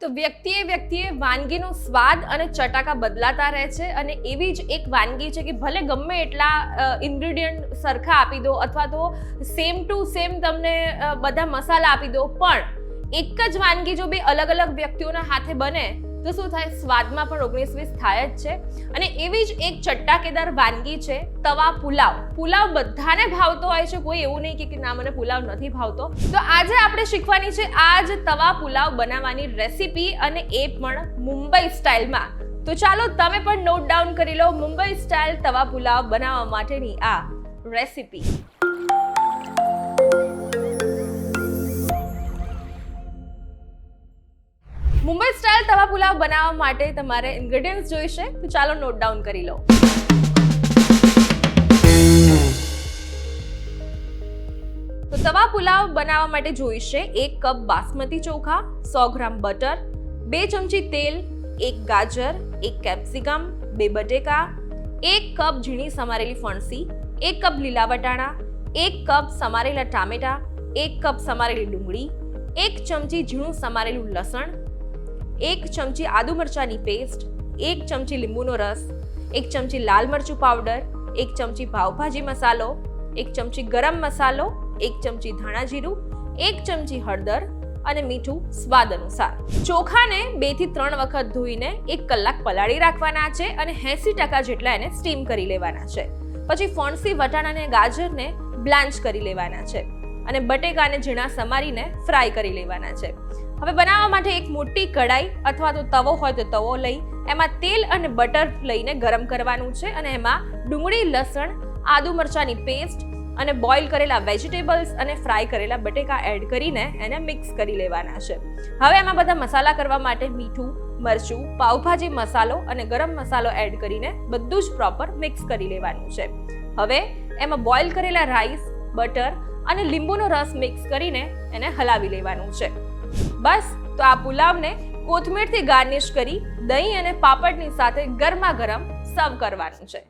તો વ્યક્તિએ વાનગીનો સ્વાદ અને ચટાકા બદલાતા રહે છે અને એવી જ એક વાનગી છે કે ભલે ગમે એટલા ઇન્ગ્રેડિયન્ટ સરખા આપી દો અથવા તો સેમ ટુ સેમ તમને બધા મસાલા આપી દો, પણ એક જ વાનગી જો બે અલગ અલગ વ્યક્તિઓના હાથે બને તો શું થાય, સ્વાદમાં પણ 19-20 થાય જ છે. અને એવી જ એક ચટાકેદાર વાનગી છે તવા પુલાવ. પુલાવ બધાને ભાવતો હોય છે, કોઈ એવું નહીં કે ના મને પુલાવ નથી ભાવતો. તો આજે આપણે શીખવાની છે આ જ તવા પુલાવ બનાવવાની રેસીપી, અને એ પણ મુંબઈ સ્ટાઇલમાં. તો ચાલો તમે પણ નોટ ડાઉન કરી લો મુંબઈ સ્ટાઇલ તવા પુલાવ બનાવવા માટેની આ રેસીપી. મુંબઈ સ્ટાઇલ તવા પુલાવ બનાવવા માટે તમારે ઇન્ગ્રેડિયન્ટ્સ જોઈશે, તો ચાલો નોટ ડાઉન કરી લો. તો તવા પુલાવ બનાવવા માટે જોઈશે 1 કપ બાસમતી ચોખા, 100 ગ્રામ બટર, 2 ચમચી તેલ, 1 ગાજર, 1 કેપ્સિકમ, 2 બટેકા, 1 કપ ઝીણી સમારેલી ફણસી, 1 કપ લીલા વટાણા, 1 કપ સમારેલા ટામેટા, 1 કપ સમારેલી ડુંગળી, 1 ચમચી ઝીણું સમારેલું લસણ, 1 ચમચી આદુ મરચાની પેસ્ટ, 1 ચમચી લીંબુનો રસ, 1 ચમચી લાલ મરચું પાવડર, 1 ચમચી પાવભાજી મસાલો, 1 ચમચી ગરમ મસાલો, 1 ચમચી ધાણા જીરું, 1 ચમચી હળદર અને મીઠું સ્વાદ અનુસાર. ચોખાને 2 થી 3 વખત ધોઈને 1 કલાક પલાળી રાખવાના છે અને 80% જેટલા એને સ્ટીમ કરી લેવાના છે. પછી ફણસી, વટાણા અને ગાજરને બ્લાન્ચ કરી લેવાના છે અને બટેકાને ઝીણા સમારીને ફ્રાય કરી લેવાના છે. હવે બનાવવા માટે એક મોટી કઢાઈ અથવા તો તવો હોય તો તવો લઈ એમાં તેલ અને બટર લઈને ગરમ કરવાનું છે અને એમાં ડુંગળી, લસણ, આદુ મરચાની પેસ્ટ અને બોઇલ કરેલા વેજીટેબલ્સ અને ફ્રાય કરેલા બટેકા એડ કરીને એને મિક્સ કરી લેવાના છે. હવે એમાં બધા મસાલા કરવા માટે મીઠું, મરચું, પાવભાજી મસાલો અને ગરમ મસાલો એડ કરીને બધું જ પ્રોપર મિક્સ કરી લેવાનું છે. હવે એમાં બોઇલ કરેલા રાઈસ, બટર અને લીંબુનો રસ મિક્સ કરીને એને હલાવી લેવાનું છે. બસ, તો આ પુલાવને કોથમીરથી ગાર્નિશ કરી દહીં અને પાપડની સાથે ગરમા ગરમ સર્વ કરવાનું છે.